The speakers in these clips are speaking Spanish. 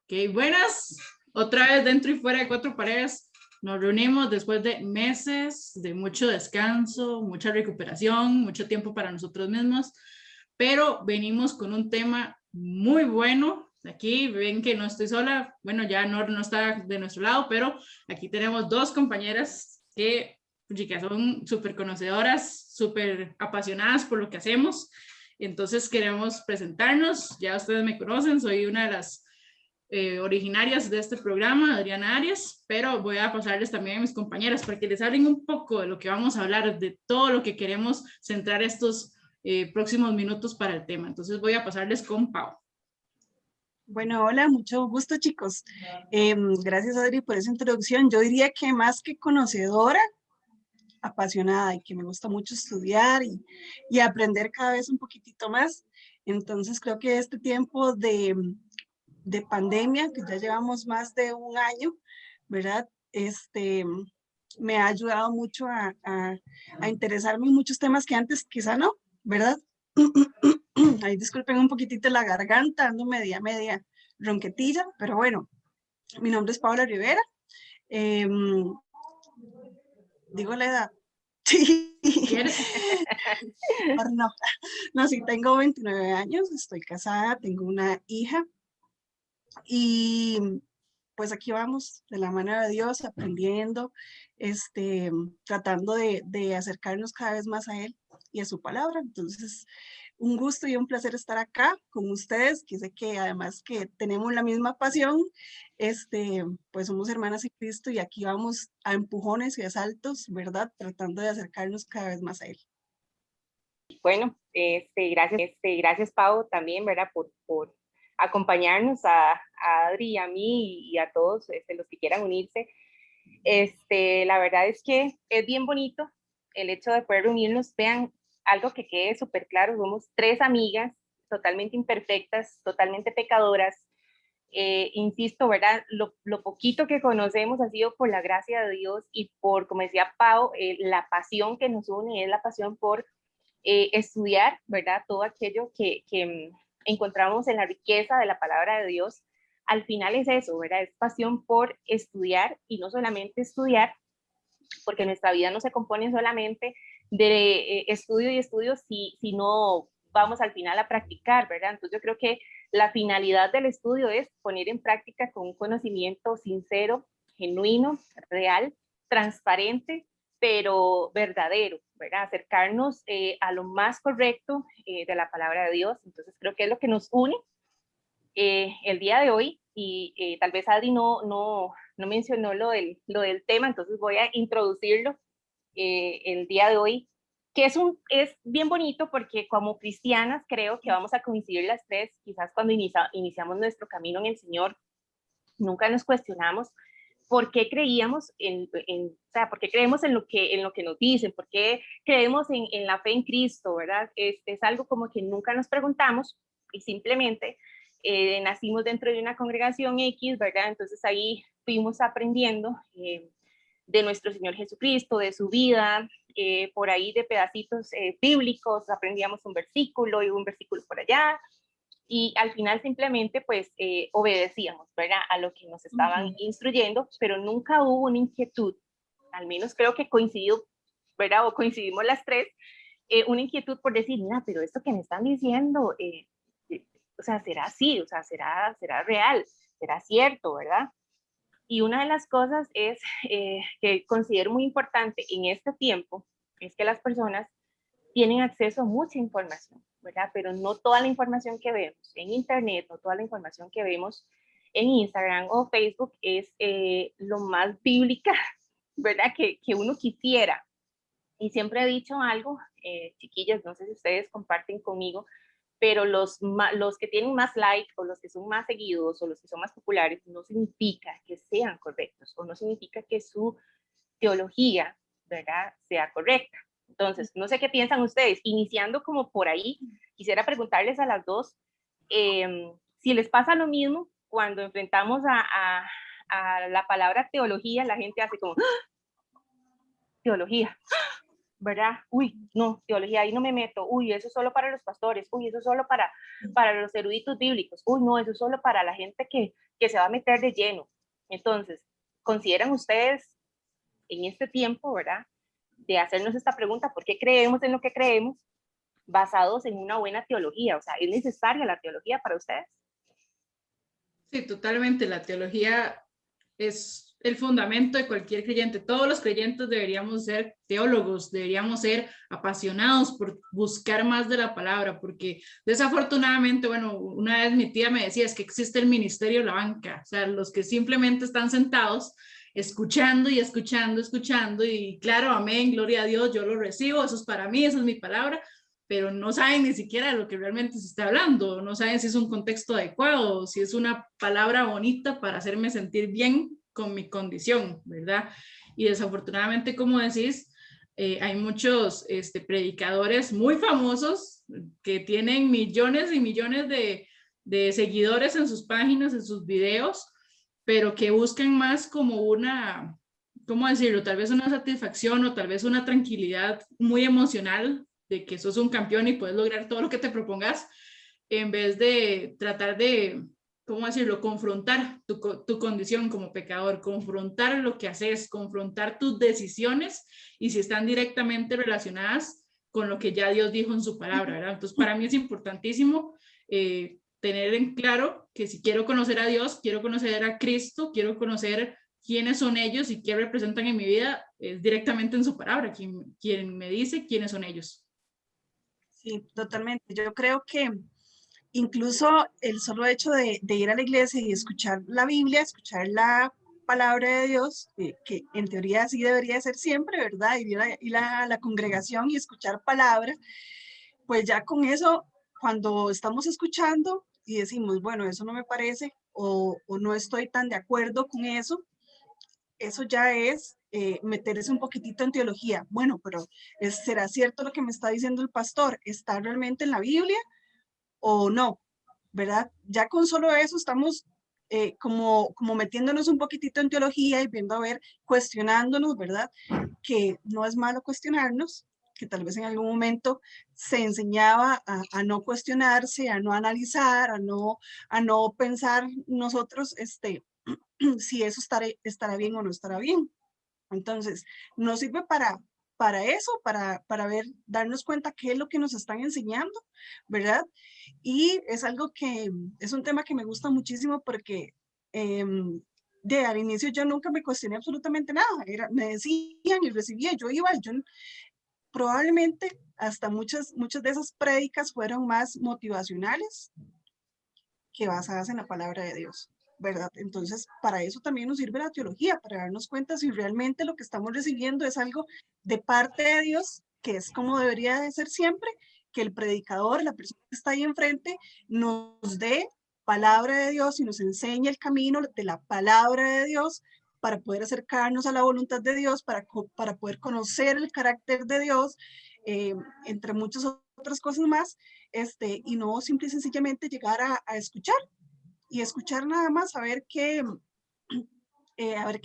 Ok, buenas. Otra vez dentro y fuera de cuatro paredes. Nos reunimos después de meses de mucho descanso, mucha recuperación, mucho tiempo para nosotros mismos, pero venimos con un tema muy bueno. Aquí ven que no estoy sola. Bueno, ya no está de nuestro lado, pero aquí tenemos dos compañeras que son súper conocedoras, súper apasionadas por lo que hacemos. Entonces queremos presentarnos. Ya ustedes me conocen, soy una de las originarias de este programa, Adriana Arias, pero voy a pasarles también a mis compañeras para que les hablen un poco de lo que vamos a hablar, de todo lo que queremos centrar estos próximos minutos para el tema. Entonces voy a pasarles con Pau. Bueno, hola, mucho gusto, chicos. Gracias, Adri, por esa introducción. Yo diría que más que conocedora, apasionada y que me gusta mucho estudiar y aprender cada vez un poquitito más. Entonces, creo que este tiempo de pandemia, que ya llevamos más de un año, ¿verdad? Me ha ayudado mucho a interesarme en muchos temas que antes quizá no, ¿verdad? Ahí disculpen un poquitito la garganta, ando media ronquetilla, pero bueno, mi nombre es Paula Rivera. Digo la edad. Sí. ¿Quieres? No, no, sí, tengo 29 años, estoy casada, tengo una hija y pues aquí vamos de la mano de Dios, aprendiendo, tratando de acercarnos cada vez más a Él y a su palabra. Entonces, un gusto y un placer estar acá con ustedes, que sé que además que tenemos la misma pasión, pues somos hermanas en Cristo y aquí vamos a empujones y a saltos, ¿verdad? Tratando de acercarnos cada vez más a Él. Bueno, gracias Pau también, ¿verdad? Por acompañarnos a Adri y a mí y a todos los que quieran unirse. La verdad es que es bien bonito el hecho de poder reunirnos. Vean, algo que quede súper claro, somos tres amigas totalmente imperfectas, totalmente pecadoras. Insisto, ¿verdad? Lo poquito que conocemos ha sido por la gracia de Dios y por, como decía Pau, la pasión que nos une es la pasión por estudiar, ¿verdad? Todo aquello que encontramos en la riqueza de la palabra de Dios. Al final es eso, ¿verdad? Es pasión por estudiar y no solamente estudiar, porque nuestra vida no se compone solamente de estudio y estudio si no vamos al final a practicar, ¿verdad? Entonces yo creo que la finalidad del estudio es poner en práctica con un conocimiento sincero, genuino, real, transparente, pero verdadero, ¿verdad? Acercarnos a lo más correcto de la palabra de Dios. Entonces creo que es lo que nos une el día de hoy y tal vez Adri no mencionó lo del tema, entonces voy a introducirlo el día de hoy, que es bien bonito porque como cristianas creo que vamos a coincidir las tres, quizás cuando iniciamos nuestro camino en el Señor, nunca nos cuestionamos por qué creíamos o sea, por qué creemos en lo que nos dicen, por qué creemos en la fe en Cristo, ¿verdad? Es algo como que nunca nos preguntamos y simplemente nacimos dentro de una congregación X, ¿verdad? Entonces ahí fuimos aprendiendo de nuestro Señor Jesucristo, de su vida, por ahí de pedacitos bíblicos, aprendíamos un versículo y un versículo por allá, y al final simplemente pues obedecíamos, ¿verdad? A lo que nos estaban instruyendo, pero nunca hubo una inquietud, al menos creo que coincidió, ¿verdad? O coincidimos las tres, una inquietud por decir, mira, pero esto que me están diciendo, o sea, será así, o sea, será real, será cierto, ¿verdad? Y una de las cosas es que considero muy importante en este tiempo, es que las personas tienen acceso a mucha información, ¿verdad? Pero no toda la información que vemos en Internet, no toda la información que vemos en Instagram o Facebook es lo más bíblica, ¿verdad? Que uno quisiera. Y siempre he dicho algo, chiquillas, no sé si ustedes comparten conmigo, pero los que tienen más like o los que son más seguidos o los que son más populares no significa que sean correctos o no significa que su teología, ¿verdad?, sea correcta. Entonces, no sé qué piensan ustedes. Iniciando como por ahí, quisiera preguntarles a las dos si les pasa lo mismo cuando enfrentamos a la palabra teología, la gente hace como, ¡ah! Teología, ¡ah! ¿verdad? Uy, no, teología, ahí no me meto. Uy, eso es solo para los pastores. Uy, eso es solo para los eruditos bíblicos. Uy, no, eso es solo para la gente que se va a meter de lleno. Entonces, ¿consideran ustedes en este tiempo, ¿verdad?, de hacernos esta pregunta, ¿por qué creemos en lo que creemos? Basados en una buena teología. O sea, ¿es necesaria la teología para ustedes? Sí, totalmente. La teología es el fundamento de cualquier creyente. Todos los creyentes deberíamos ser teólogos, deberíamos ser apasionados por buscar más de la palabra, porque desafortunadamente, bueno, una vez mi tía me decía, es que existe el ministerio de la banca, o sea, los que simplemente están sentados escuchando y escuchando, escuchando, y claro, amén, gloria a Dios, yo lo recibo, eso es para mí, esa es mi palabra, pero no saben ni siquiera de lo que realmente se está hablando, no saben si es un contexto adecuado, si es una palabra bonita para hacerme sentir bien con mi condición, ¿verdad? Y desafortunadamente, como decís, hay muchos predicadores muy famosos que tienen millones y millones de seguidores en sus páginas, en sus videos, pero que buscan más como una, ¿cómo decirlo? Tal vez una satisfacción o tal vez una tranquilidad muy emocional de que sos un campeón y puedes lograr todo lo que te propongas, en vez de tratar de, ¿cómo decirlo?, confrontar tu condición como pecador, confrontar lo que haces, confrontar tus decisiones y si están directamente relacionadas con lo que ya Dios dijo en su palabra, ¿verdad? Entonces, para mí es importantísimo tener en claro que si quiero conocer a Dios, quiero conocer a Cristo, quiero conocer quiénes son ellos y qué representan en mi vida, es directamente en su palabra, quien me dice quiénes son ellos. Sí, totalmente. Yo creo que incluso el solo hecho de ir a la iglesia y escuchar la Biblia, escuchar la palabra de Dios, que en teoría así debería ser siempre, ¿verdad? Ir a la congregación y escuchar palabra, pues ya con eso, cuando estamos escuchando y decimos, bueno, eso no me parece o no estoy tan de acuerdo con eso ya es meterse un poquitito en teología. Bueno, pero ¿será cierto lo que me está diciendo el pastor? ¿Está realmente en la Biblia o no? ¿Verdad? Ya con solo eso estamos como metiéndonos un poquitito en teología y viendo a ver, cuestionándonos, ¿verdad? Que no es malo cuestionarnos, que tal vez en algún momento se enseñaba a no cuestionarse, a no analizar, a no pensar nosotros si eso estará bien o no estará bien. Entonces, nos sirve para eso, para ver, darnos cuenta qué es lo que nos están enseñando, ¿verdad? Y es algo que, es un tema que me gusta muchísimo porque al inicio yo nunca me cuestioné absolutamente nada, me decían y recibía, yo iba, probablemente hasta muchas de esas prédicas fueron más motivacionales que basadas en la palabra de Dios, ¿verdad? Entonces, para eso también nos sirve la teología, para darnos cuenta si realmente lo que estamos recibiendo es algo de parte de Dios, que es como debería de ser siempre, que el predicador, la persona que está ahí enfrente, nos dé palabra de Dios y nos enseñe el camino de la palabra de Dios para poder acercarnos a la voluntad de Dios, para poder conocer el carácter de Dios, entre muchas otras cosas más, y no simple y sencillamente llegar a escuchar y escuchar nada más, a ver qué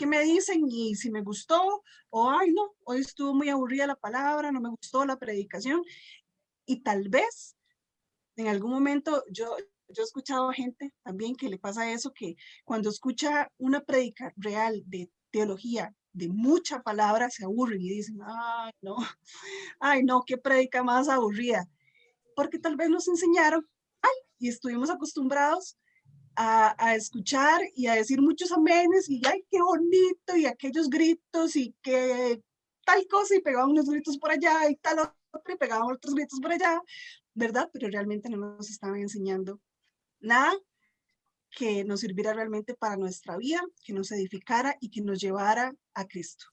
me dicen y si me gustó o, ay no, hoy estuvo muy aburrida la palabra, no me gustó la predicación y tal vez en algún momento yo he escuchado a gente también que le pasa eso, que cuando escucha una predica real de teología, de mucha palabra, se aburren y dicen, ay no, qué predica más aburrida, porque tal vez nos enseñaron y estuvimos acostumbrados a escuchar y a decir muchos amenes y ay, qué bonito y aquellos gritos y que tal cosa y pegaban unos gritos por allá y tal otro y pegaban otros gritos por allá, ¿verdad? Pero realmente no nos estaban enseñando nada que nos sirviera realmente para nuestra vida, que nos edificara y que nos llevara a Cristo.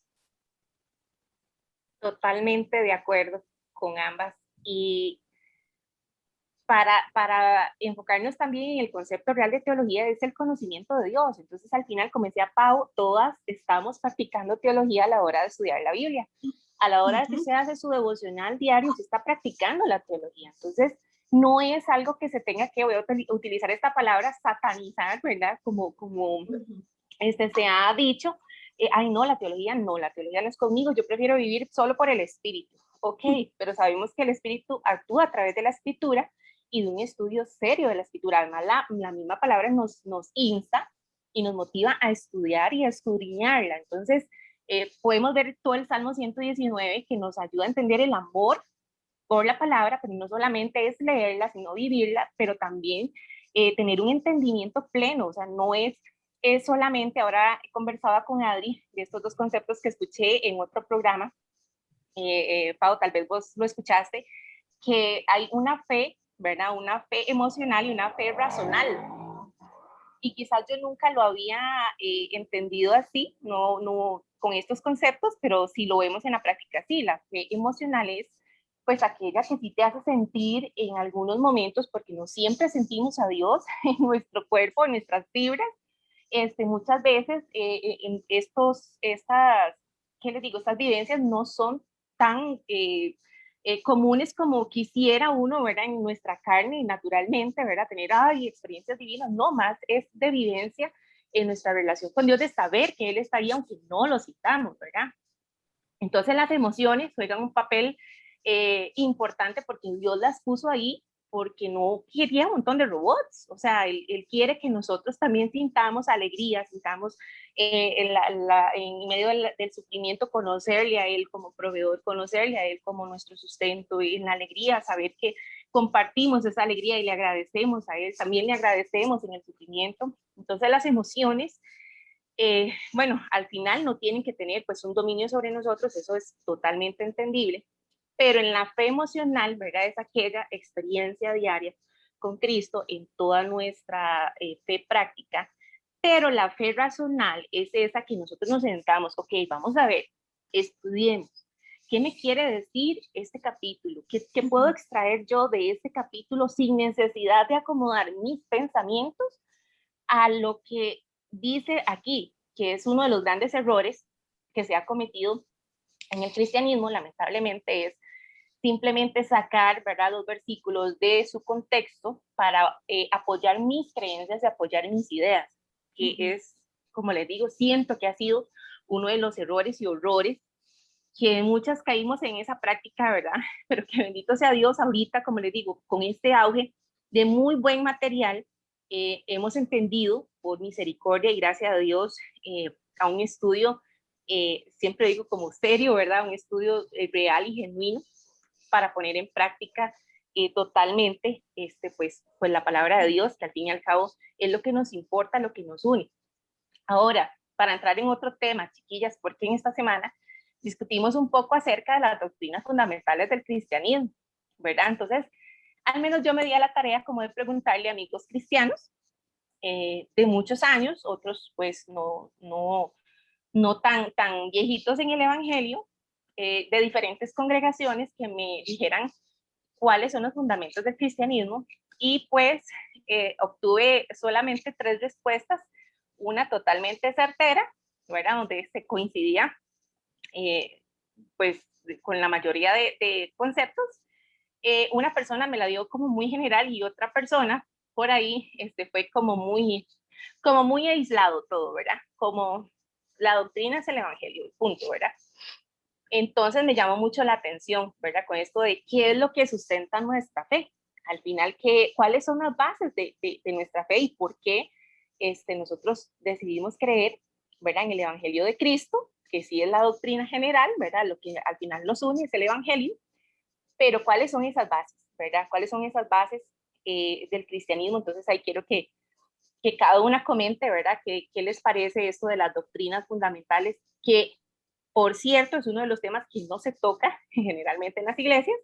Totalmente de acuerdo con ambas. Y para enfocarnos también en el concepto real de teología es el conocimiento de Dios. Entonces, al final, como decía Pau, todas estamos practicando teología a la hora de estudiar la Biblia. A la hora de que usted hace su devocional diario, usted está practicando la teología. Entonces, no es algo que se tenga que, voy a utilizar esta palabra, satanizar, ¿verdad? Como se ha dicho, ay no, la teología no es conmigo, yo prefiero vivir solo por el Espíritu. ok, pero sabemos que el Espíritu actúa a través de la Escritura y de un estudio serio de la Escritura. Además, la misma palabra nos insta y nos motiva a estudiar y a escudriñarla. Entonces, podemos ver todo el Salmo 119 que nos ayuda a entender el amor por la palabra, pero no solamente es leerla, sino vivirla, pero también tener un entendimiento pleno. O sea, no es solamente, ahora conversaba con Adri de estos dos conceptos que escuché en otro programa, Pau, tal vez vos lo escuchaste, que hay una fe, ¿verdad? Una fe emocional y una fe racional. Y quizás yo nunca lo había entendido así, no con estos conceptos, pero si lo vemos en la práctica, sí, la fe emocional es pues aquella que sí te hace sentir en algunos momentos, porque no siempre sentimos a Dios en nuestro cuerpo, en nuestras fibras. Muchas veces ¿qué les digo? Estas vivencias no son tan comunes como quisiera uno, ¿verdad? En nuestra carne y naturalmente, ¿verdad? Tener, experiencias divinas, no, más es de vivencia en nuestra relación con Dios, de saber que Él está ahí aunque no lo citamos, ¿verdad? Entonces las emociones juegan un papel importante porque Dios las puso ahí porque no quería un montón de robots. O sea, él quiere que nosotros también sintamos alegría, sintamos en medio del sufrimiento conocerle a Él como proveedor, conocerle a Él como nuestro sustento, y en la alegría saber que compartimos esa alegría y le agradecemos a Él, también le agradecemos en el sufrimiento. Entonces las emociones, bueno, al final no tienen que tener pues un dominio sobre nosotros, eso es totalmente entendible, pero en la fe emocional, ¿verdad? Es aquella experiencia diaria con Cristo en toda nuestra fe práctica, pero la fe racional es esa que nosotros nos sentamos, ok, vamos a ver, estudiemos. ¿Qué me quiere decir este capítulo? ¿Qué puedo extraer yo de este capítulo sin necesidad de acomodar mis pensamientos a lo que dice aquí, que es uno de los grandes errores que se ha cometido en el cristianismo, lamentablemente, es simplemente sacar, ¿verdad?, los versículos de su contexto para apoyar mis creencias y apoyar mis ideas, que es, como les digo, siento que ha sido uno de los errores y horrores que muchas caímos en esa práctica, ¿verdad? Pero que bendito sea Dios, ahorita, como les digo, con este auge de muy buen material, hemos entendido, por misericordia y gracias a Dios, a un estudio, siempre digo como serio, ¿verdad? Un estudio real y genuino para poner en práctica totalmente pues la palabra de Dios, que al fin y al cabo es lo que nos importa, lo que nos une. Ahora, para entrar en otro tema, chiquillas, porque en esta semana discutimos un poco acerca de las doctrinas fundamentales del cristianismo, ¿verdad? Entonces, al menos yo me di a la tarea como de preguntarle a amigos cristianos de muchos años, otros pues no tan viejitos en el evangelio, de diferentes congregaciones, que me dijeran cuáles son los fundamentos del cristianismo, y pues obtuve solamente 3 respuestas, una totalmente certera, ¿verdad? Donde se coincidía pues con la mayoría de conceptos. Una persona me la dio como muy general y otra persona por ahí fue como muy aislado todo, ¿verdad? Como la doctrina es el evangelio, punto, ¿verdad? Entonces me llamó mucho la atención, ¿verdad? Con esto de qué es lo que sustenta nuestra fe. Al final, ¿cuáles son las bases de nuestra fe y por qué nosotros decidimos creer, ¿verdad? En el evangelio de Cristo, que sí es la doctrina general, ¿verdad? Lo que al final nos une es el evangelio, pero ¿cuáles son esas bases, ¿verdad? ¿Cuáles son esas bases del cristianismo? Entonces ahí quiero que cada una comente, ¿verdad? ¿Qué les parece esto de las doctrinas fundamentales? Que, por cierto, es uno de los temas que no se toca generalmente en las iglesias.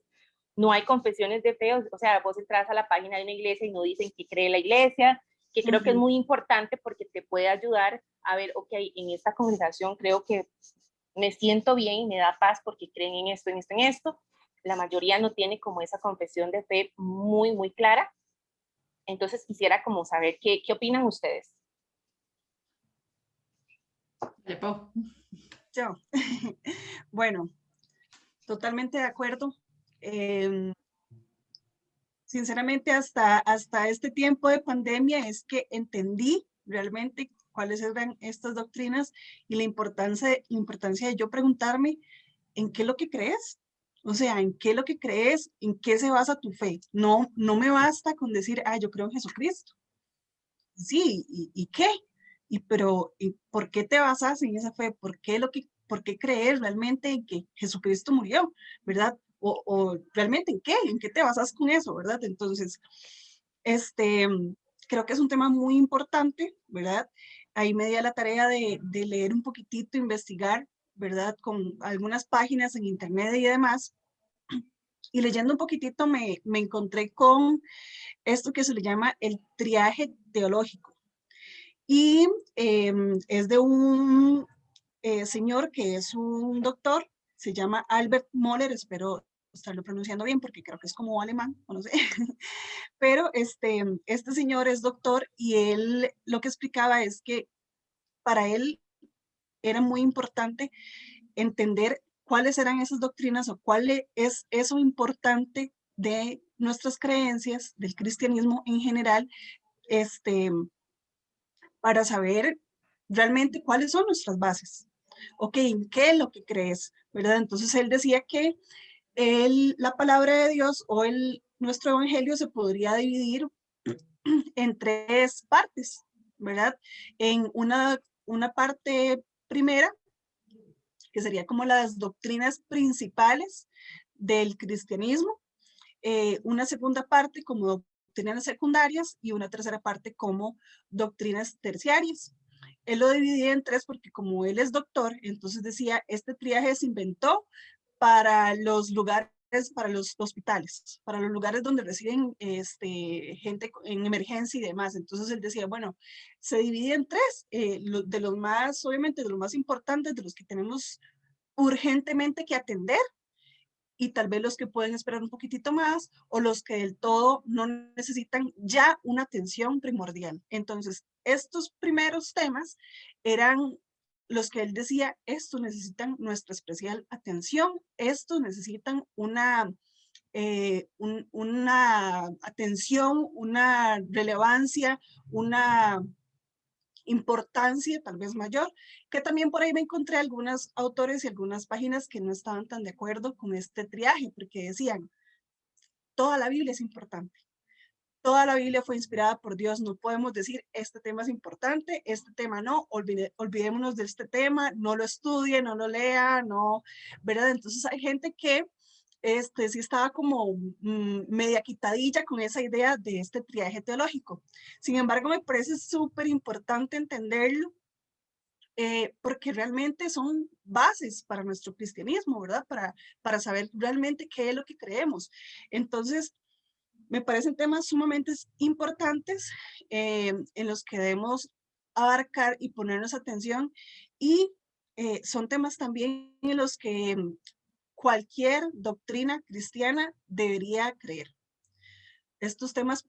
No hay confesiones de fe, o sea, vos entras a la página de una iglesia y no dicen qué cree la iglesia, que creo que es muy importante porque te puede ayudar a ver, ok, en esta congregación creo que me siento bien y me da paz porque creen en esto, en esto, en esto. La mayoría no tiene como esa confesión de fe muy, muy clara. Entonces quisiera como saber qué opinan ustedes. Yo, bueno, totalmente de acuerdo. Sinceramente, hasta este tiempo de pandemia es que entendí realmente cuáles eran estas doctrinas y la importancia de yo preguntarme en qué es lo que crees, O sea, ¿en qué es lo que crees? ¿En qué se basa tu fe? No, no me basta con decir, ah, yo creo en Jesucristo. Sí, ¿y qué? ¿Y por qué te basas en esa fe? ¿Por qué crees realmente en que Jesucristo murió? ¿Verdad? O realmente en qué? ¿En qué te basas con eso? ¿Verdad? Entonces, este, creo que es un tema muy importante, ¿verdad? Ahí me di a la tarea de leer un poquitito, investigar, ¿verdad? Con algunas páginas en internet y demás. Y leyendo un poquitito me encontré con esto que se le llama el triaje teológico. Y es de un señor que es un doctor, se llama Albert Moller, espero estarlo pronunciando bien porque creo que es como alemán, o no sé, pero este señor es doctor y él lo que explicaba es que para él era muy importante entender cuáles eran esas doctrinas o cuál es eso importante de nuestras creencias, del cristianismo en general, este, para saber realmente cuáles son nuestras bases. Ok, ¿en qué es lo que crees? ¿Verdad? Entonces él decía que la palabra de Dios o nuestro evangelio se podría dividir en tres partes, ¿verdad? En una parte primera, que sería como las doctrinas principales del cristianismo, una segunda parte como doctrinas secundarias y una tercera parte como doctrinas terciarias. Él lo dividía en tres porque como él es doctor, entonces decía, este triaje se inventó para los lugares, para los hospitales, para los lugares donde reciben gente en emergencia y demás. Entonces él decía, bueno, se divide en tres, de los más, obviamente, de los más importantes, de los que tenemos urgentemente que atender, y tal vez los que pueden esperar un poquitito más o los que del todo no necesitan ya una atención primordial. Entonces, estos primeros temas eran los que él decía, estos necesitan nuestra especial atención, estos necesitan una atención, una relevancia, una importancia tal vez mayor, que también por ahí me encontré algunos autores y algunas páginas que no estaban tan de acuerdo con este triaje, porque decían, toda la Biblia es importante, toda la Biblia fue inspirada por Dios, no podemos decir, este tema es importante, este tema no, olvidémonos de este tema, no lo estudie, no lo lea, no, ¿verdad? Entonces hay gente que sí estaba como media quitadilla con esa idea de este triaje teológico. Sin embargo, me parece súper importante entenderlo porque realmente son bases para nuestro cristianismo, ¿verdad? Para saber realmente qué es lo que creemos. Entonces, me parecen temas sumamente importantes en los que debemos abarcar y ponernos atención y son temas también en los que cualquier doctrina cristiana debería creer. Estos temas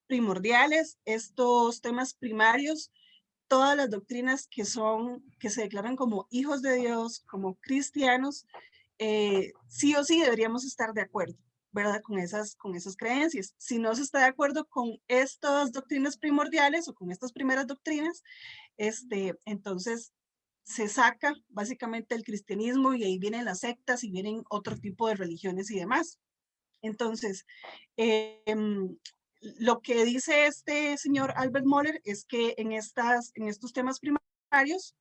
primordiales, estos temas primarios, todas las doctrinas que se declaran como hijos de Dios, como cristianos, sí o sí deberíamos estar de acuerdo, ¿verdad? Con esas creencias. Si no se está de acuerdo con estas doctrinas primordiales o con estas primeras doctrinas, entonces se saca básicamente el cristianismo y ahí vienen las sectas y vienen otro tipo de religiones y demás. Entonces, lo que dice este señor Albert Moller es que en estos temas primarios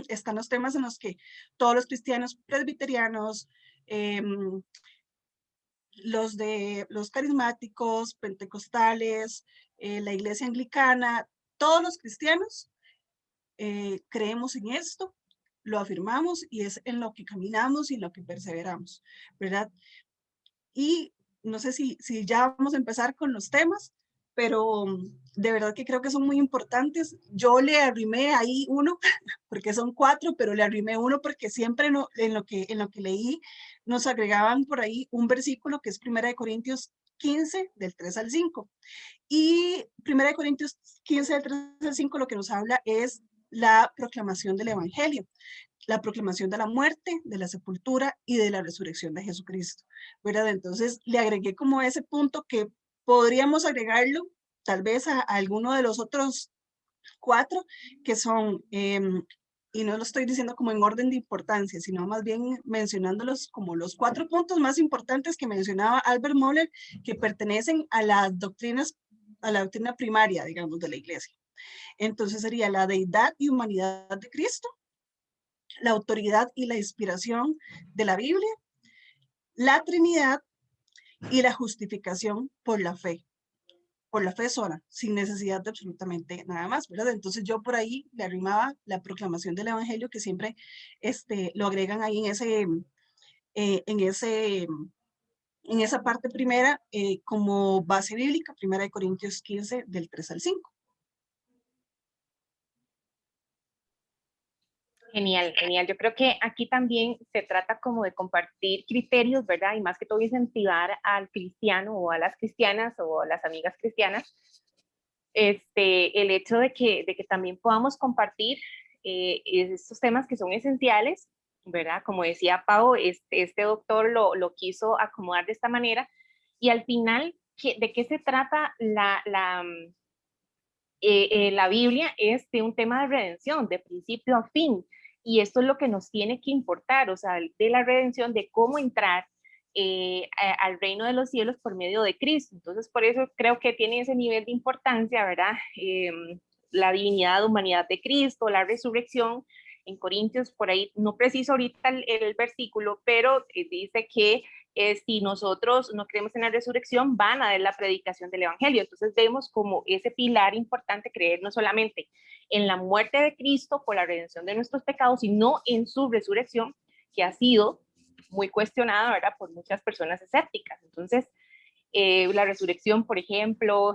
están los temas en los que todos los cristianos presbiterianos, los carismáticos, pentecostales, la iglesia anglicana, todos los cristianos creemos en esto, lo afirmamos y es en lo que caminamos y en lo que perseveramos, ¿verdad? Y no sé si ya vamos a empezar con los temas, pero de verdad que creo que son muy importantes. Yo le arrimé ahí uno, porque son cuatro, pero le arrimé uno porque siempre no, en lo que leí nos agregaban por ahí un versículo que es 1 Corintios 15, del 3 al 5. Y 1 Corintios 15, del 3 al 5, lo que nos habla es la proclamación del Evangelio, la proclamación de la muerte, de la sepultura y de la resurrección de Jesucristo, ¿verdad? Entonces le agregué como ese punto que podríamos agregarlo tal vez a alguno de los otros cuatro, que son y no lo estoy diciendo como en orden de importancia, sino más bien mencionándolos como los 4 puntos más importantes que mencionaba Albert Mohler, que pertenecen a las doctrinas, a la doctrina primaria, digamos, de la iglesia. Entonces sería la deidad y humanidad de Cristo, la autoridad y la inspiración de la Biblia, la Trinidad y la justificación por la fe sola, sin necesidad de absolutamente nada más, ¿verdad? Entonces yo por ahí le arrimaba la proclamación del Evangelio, que siempre lo agregan ahí en esa parte primera como base bíblica, 1 Corintios 15, del 3 al 5. Genial, genial. Yo creo que aquí también se trata como de compartir criterios, ¿verdad? Y más que todo incentivar al cristiano o a las cristianas o a las amigas cristianas, el hecho de que también podamos compartir estos temas que son esenciales, ¿verdad? Como decía Pau, este doctor lo quiso acomodar de esta manera, y al final, ¿de qué se trata la Biblia? Es de un tema de redención, de principio a fin. Y esto es lo que nos tiene que importar, o sea, de la redención, de cómo entrar al reino de los cielos por medio de Cristo. Entonces, por eso creo que tiene ese nivel de importancia, ¿verdad? La divinidad, humanidad de Cristo, la resurrección. En Corintios, por ahí, no preciso ahorita el versículo, pero dice que si nosotros no creemos en la resurrección, van a ver la predicación del evangelio. Entonces vemos como ese pilar importante, creer no solamente en la muerte de Cristo por la redención de nuestros pecados, sino en su resurrección, que ha sido muy cuestionada, ¿verdad?, por muchas personas escépticas. Entonces, la resurrección, por ejemplo,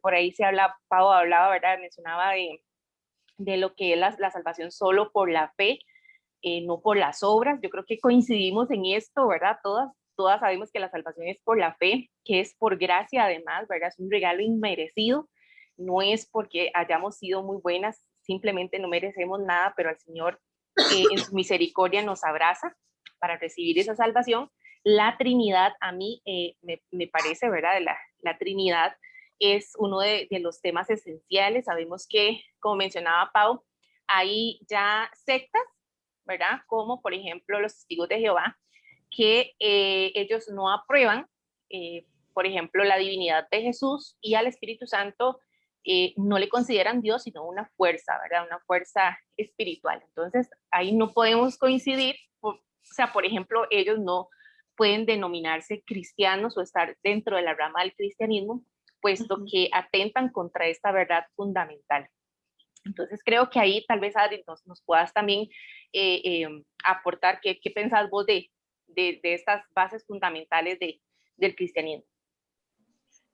por ahí se habla, Pau hablaba, ¿verdad?, mencionaba de lo que es la salvación solo por la fe, no por las obras. Yo creo que coincidimos en esto, ¿verdad? Todas sabemos que la salvación es por la fe, que es por gracia además, ¿verdad? Es un regalo inmerecido, no es porque hayamos sido muy buenas, simplemente no merecemos nada, pero el Señor en su misericordia nos abraza para recibir esa salvación. La Trinidad, a mí me parece, ¿verdad? La Trinidad es uno de los temas esenciales. Sabemos que, como mencionaba Pau, hay ya sectas, ¿verdad? Como por ejemplo los testigos de Jehová, que ellos no aprueban, por ejemplo, la divinidad de Jesús, y al Espíritu Santo no le consideran Dios, sino una fuerza, ¿verdad? Una fuerza espiritual. Entonces, ahí no podemos coincidir. O sea, por ejemplo, ellos no pueden denominarse cristianos o estar dentro de la rama del cristianismo, puesto que atentan contra esta verdad fundamental. Entonces creo que ahí tal vez, Adri, nos puedas también aportar qué pensás vos de estas bases fundamentales del cristianismo.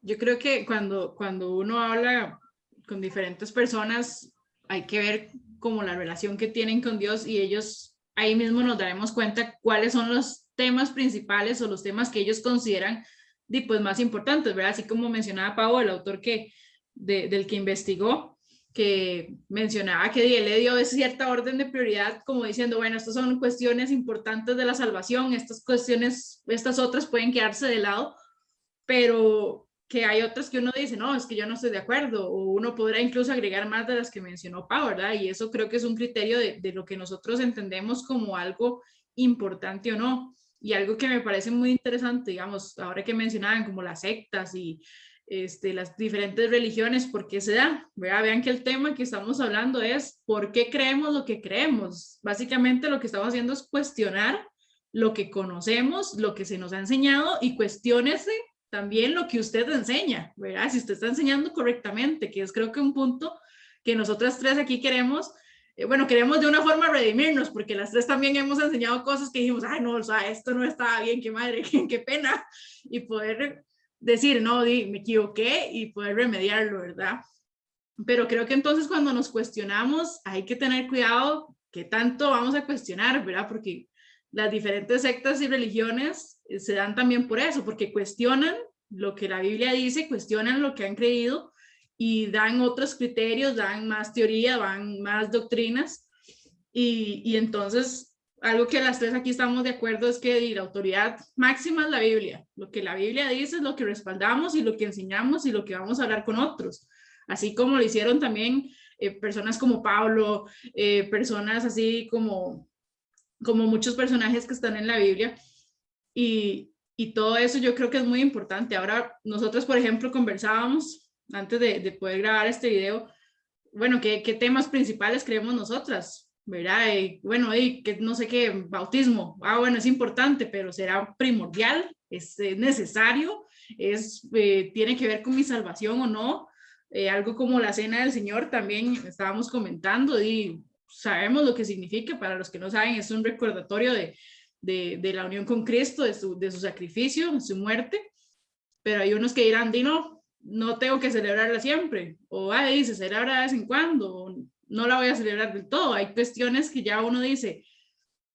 Yo creo que cuando uno habla con diferentes personas, hay que ver como la relación que tienen con Dios, y ellos ahí mismo nos daremos cuenta cuáles son los temas principales o los temas que ellos consideran pues, más importantes, ¿verdad? Así como mencionaba Pau, el autor del que investigó, que mencionaba que él le dio cierta orden de prioridad, como diciendo, bueno, estas son cuestiones importantes de la salvación, estas otras pueden quedarse de lado, pero que hay otras que uno dice, no, es que yo no estoy de acuerdo, o uno podrá incluso agregar más de las que mencionó Pau, ¿verdad? Y eso creo que es un criterio de lo que nosotros entendemos como algo importante o no. Y algo que me parece muy interesante, digamos, ahora que mencionaban como las sectas y las diferentes religiones, ¿por qué se da? ¿Verdad? Vean que el tema que estamos hablando es ¿por qué creemos lo que creemos? Básicamente lo que estamos haciendo es cuestionar lo que conocemos, lo que se nos ha enseñado, y cuestiónese también lo que usted enseña, ¿verdad? Si usted está enseñando correctamente, que es creo que un punto que nosotras tres aquí queremos, queremos de una forma redimirnos, porque las tres también hemos enseñado cosas que dijimos, ay no, o sea, esto no estaba bien, qué madre, qué pena, y poder decir, no, me equivoqué, y poder remediarlo, ¿verdad? Pero creo que entonces cuando nos cuestionamos hay que tener cuidado qué tanto vamos a cuestionar, ¿verdad? Porque las diferentes sectas y religiones se dan también por eso, porque cuestionan lo que la Biblia dice, cuestionan lo que han creído y dan otros criterios, dan más teoría, dan más doctrinas, y entonces algo que las tres aquí estamos de acuerdo es que la autoridad máxima es la Biblia. Lo que la Biblia dice es lo que respaldamos y lo que enseñamos y lo que vamos a hablar con otros. Así como lo hicieron también personas como Pablo, personas así como muchos personajes que están en la Biblia, y todo eso yo creo que es muy importante. Ahora, nosotros, por ejemplo, conversábamos antes de poder grabar este video, bueno, ¿qué temas principales creemos nosotras? ¿Verdad? Bueno, que no sé qué, bautismo. Bueno, es importante, pero ¿será primordial? ¿Es necesario? ¿Tiene que ver con mi salvación o no? Algo como la cena del Señor también estábamos comentando, y sabemos lo que significa. Para los que no saben, es un recordatorio de la unión con Cristo, de su sacrificio, de su muerte. Pero hay unos que dirán, no tengo que celebrarla siempre, o se celebra de vez en cuando, o no la voy a celebrar del todo. Hay cuestiones que ya uno dice,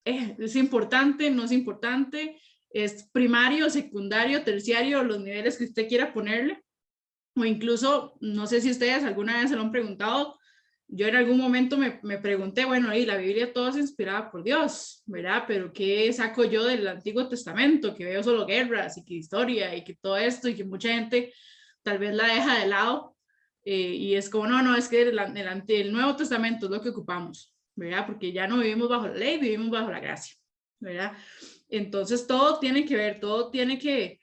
es importante, no es importante, es primario, secundario, terciario, los niveles que usted quiera ponerle, o incluso, no sé si ustedes alguna vez se lo han preguntado. Yo en algún momento me pregunté, bueno, la Biblia toda es inspirada por Dios, ¿verdad? Pero ¿qué saco yo del Antiguo Testamento? Que veo solo guerras y que historia y que todo esto, y que mucha gente tal vez la deja de lado, y es como, no, es que el Nuevo Testamento es lo que ocupamos, ¿verdad? Porque ya no vivimos bajo la ley, vivimos bajo la gracia, ¿verdad? Entonces todo tiene que ver, todo tiene que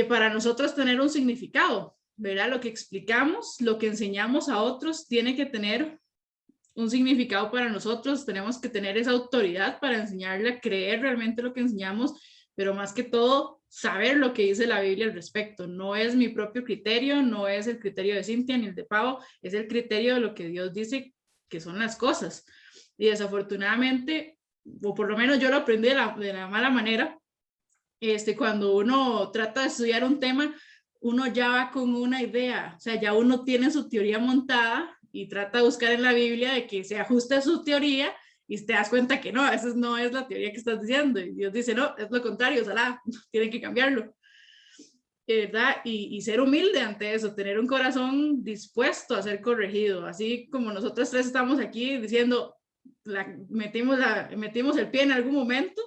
para nosotros tener un significado, ¿verdad? Lo que explicamos, lo que enseñamos a otros tiene que tener un significado para nosotros. Tenemos que tener esa autoridad para enseñarle a creer realmente lo que enseñamos, pero más que todo, saber lo que dice la Biblia al respecto. No es mi propio criterio, no es el criterio de Cintia ni el de Pau, es el criterio de lo que Dios dice que son las cosas. Y desafortunadamente, o por lo menos yo lo aprendí de la mala manera, cuando uno trata de estudiar un tema, uno ya va con una idea, o sea, ya uno tiene su teoría montada y trata de buscar en la Biblia de que se ajuste a su teoría, y te das cuenta que no, esa no es la teoría que estás diciendo, y Dios dice, no, es lo contrario, ojalá, tienen que cambiarlo, ¿verdad? Y ser humilde ante eso, tener un corazón dispuesto a ser corregido, así como nosotros tres estamos aquí diciendo, metimos el pie en algún momento,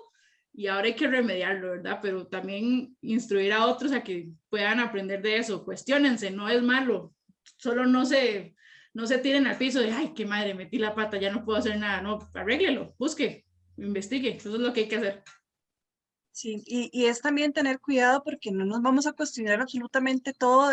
y ahora hay que remediarlo, ¿verdad? Pero también instruir a otros a que puedan aprender de eso. Cuestiónense, no es malo, solo no se tiren al piso de, ay, qué madre, metí la pata, ya no puedo hacer nada. No, arréglelo, busque, investigue, eso es lo que hay que hacer. Sí, y es también tener cuidado porque no nos vamos a cuestionar absolutamente todo.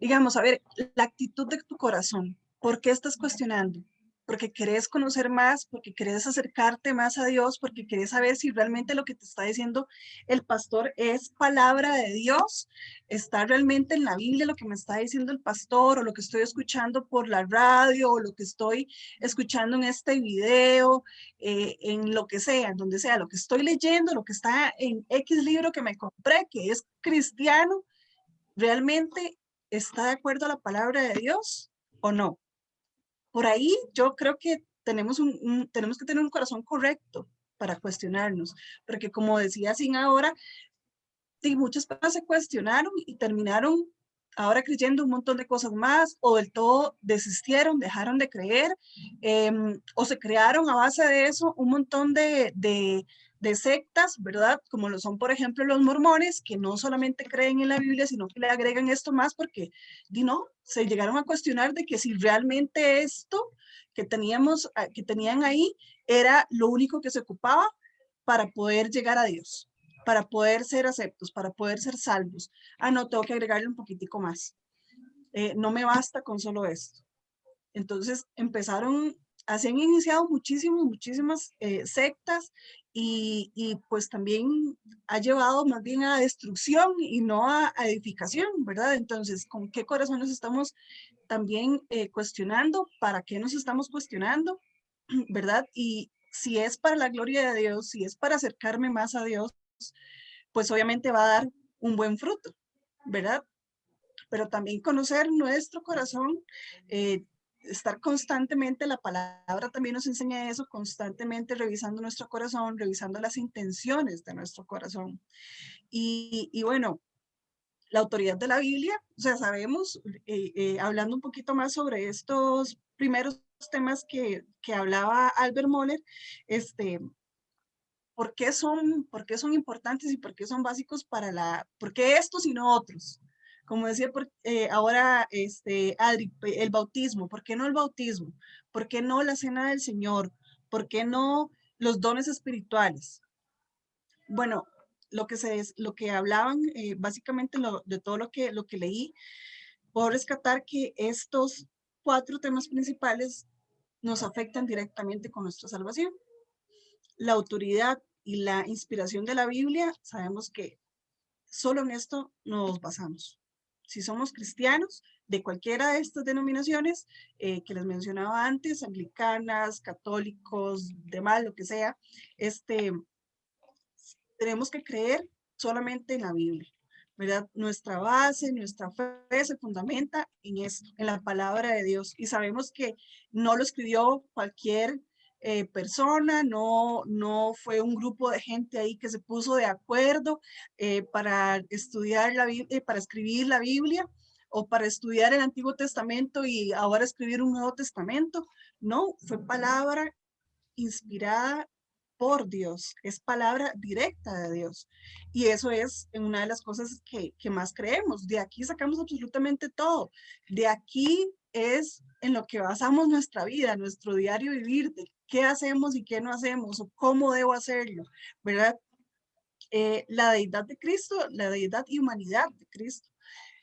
Digamos, a ver, la actitud de tu corazón. ¿Por qué estás cuestionando? Porque querés conocer más, porque querés acercarte más a Dios, porque querés saber si realmente lo que te está diciendo el pastor es palabra de Dios, está realmente en la Biblia lo que me está diciendo el pastor, o lo que estoy escuchando por la radio, o lo que estoy escuchando en este video, en lo que sea, en donde sea, lo que estoy leyendo, lo que está en X libro que me compré, que es cristiano, realmente está de acuerdo a la palabra de Dios o no. Por ahí yo creo que tenemos que tener un corazón correcto para cuestionarnos, porque como decía Sin ahora, sí, muchas personas se cuestionaron y terminaron ahora creyendo un montón de cosas más, o del todo desistieron, dejaron de creer, o se crearon a base de eso un montón de sectas, ¿verdad? Como lo son, por ejemplo, los mormones, que no solamente creen en la Biblia, sino que le agregan esto más porque, no, se llegaron a cuestionar de que si realmente esto que tenían ahí era lo único que se ocupaba para poder llegar a Dios, para poder ser aceptos, para poder ser salvos. No, tengo que agregarle un poquitico más. No me basta con solo esto. Entonces se han iniciado muchísimas sectas, y pues también ha llevado más bien a destrucción y no a edificación, ¿verdad? Entonces, ¿con qué corazón nos estamos también cuestionando? ¿Para qué nos estamos cuestionando? ¿Verdad? Y si es para la gloria de Dios, si es para acercarme más a Dios, pues obviamente va a dar un buen fruto, ¿verdad? Pero también conocer nuestro corazón, estar constantemente, la palabra también nos enseña eso, constantemente revisando nuestro corazón, revisando las intenciones de nuestro corazón. Y bueno, la autoridad de la Biblia, o sea, sabemos, hablando un poquito más sobre estos primeros temas que hablaba Albert Mohler, ¿por qué son importantes y por qué son básicos por qué estos y no otros? Como decía ahora Adri, el bautismo. ¿Por qué no el bautismo? ¿Por qué no la cena del Señor? ¿Por qué no los dones espirituales? Bueno, lo que hablaban, básicamente de todo lo que leí, puedo rescatar que estos 4 temas principales nos afectan directamente con nuestra salvación. La autoridad y la inspiración de la Biblia, sabemos que solo en esto nos basamos. Si somos cristianos de cualquiera de estas denominaciones que les mencionaba antes, anglicanas, católicos, demás, lo que sea, tenemos que creer solamente en la Biblia, ¿verdad? Nuestra base, nuestra fe se fundamenta en esto, en la palabra de Dios. Y sabemos que no lo escribió cualquier persona, no fue un grupo de gente ahí que se puso de acuerdo para estudiar la Biblia, para escribir la Biblia o para estudiar el Antiguo Testamento y ahora escribir un Nuevo Testamento. No, fue palabra inspirada por Dios, es palabra directa de Dios. Y eso es una de las cosas que más creemos. De aquí sacamos absolutamente todo. De aquí es en lo que basamos nuestra vida, nuestro diario vivir, de qué hacemos y qué no hacemos, o cómo debo hacerlo, ¿verdad? La deidad de Cristo, la deidad y humanidad de Cristo.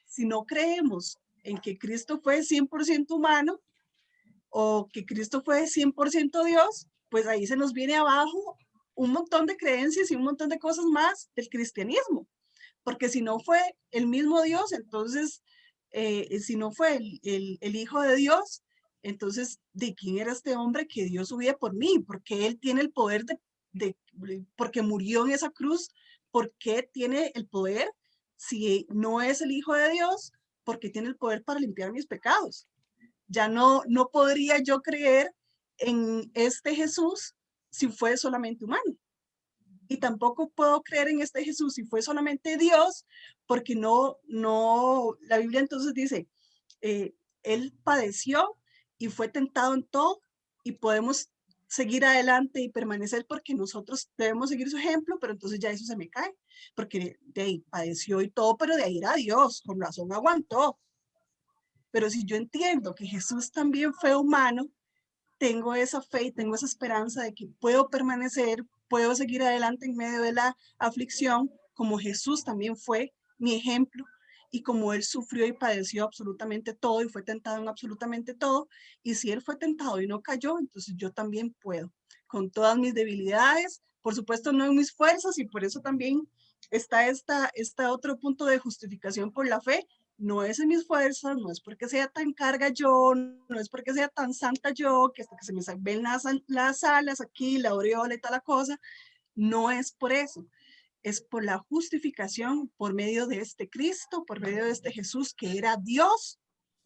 Si no creemos en que Cristo fue 100% humano, o que Cristo fue 100% Dios, pues ahí se nos viene abajo un montón de creencias y un montón de cosas más del cristianismo. Porque si no fue el mismo Dios, entonces, si no fue el Hijo de Dios, entonces, ¿de quién era este hombre que dio su vida por mí? Porque Él tiene el poder porque murió en esa cruz, ¿por qué tiene el poder? Si no es el Hijo de Dios, porque tiene el poder para limpiar mis pecados. Ya no podría yo creer en este Jesús si fue solamente humano. Y tampoco puedo creer en este Jesús si fue solamente Dios, porque la Biblia entonces dice, Él padeció y fue tentado en todo y podemos seguir adelante y permanecer porque nosotros debemos seguir su ejemplo, pero entonces ya eso se me cae, porque de ahí padeció y todo, pero de ahí era Dios, con razón aguantó. Pero si yo entiendo que Jesús también fue humano, tengo esa fe y tengo esa esperanza de que puedo permanecer, puedo seguir adelante en medio de la aflicción, como Jesús también fue mi ejemplo y como Él sufrió y padeció absolutamente todo y fue tentado en absolutamente todo. Y si Él fue tentado y no cayó, entonces yo también puedo, con todas mis debilidades, por supuesto no en mis fuerzas, y por eso también está esta otro punto de justificación por la fe. No es en mis fuerzas, no es porque sea tan carga yo, no es porque sea tan santa yo, que hasta que se me ven las alas aquí, la aureola y toda la cosa, no es por eso, es por la justificación por medio de este Cristo, por medio de este Jesús que era Dios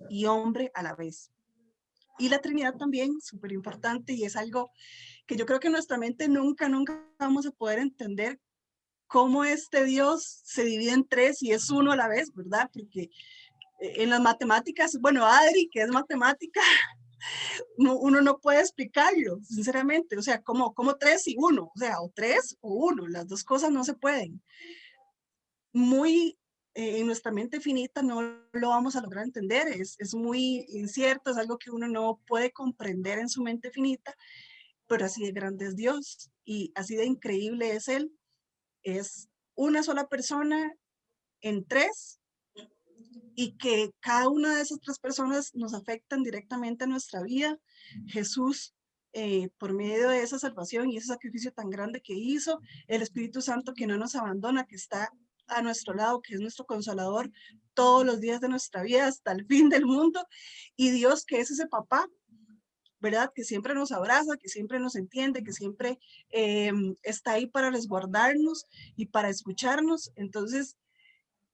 y hombre a la vez. Y la Trinidad también, súper importante, y es algo que yo creo que nuestra mente nunca vamos a poder entender cómo este Dios se divide en 3 y es uno a la vez, ¿verdad? Porque en las matemáticas, bueno, Adri, que es matemática, uno no puede explicarlo, sinceramente, o sea, como 3 y 1, o sea, o 3 o 1, las dos cosas no se pueden. Muy en nuestra mente finita no lo vamos a lograr entender, es muy incierto, es algo que uno no puede comprender en su mente finita, pero así de grande es Dios y así de increíble es Él. Es una sola persona en 3 y que cada una de esas 3 personas nos afectan directamente a nuestra vida. Jesús, por medio de esa salvación y ese sacrificio tan grande que hizo, el Espíritu Santo que no nos abandona, que está a nuestro lado, que es nuestro consolador todos los días de nuestra vida hasta el fin del mundo, y Dios que es ese papá, ¿verdad? Que siempre nos abraza, que siempre nos entiende, que siempre está ahí para resguardarnos y para escucharnos. Entonces,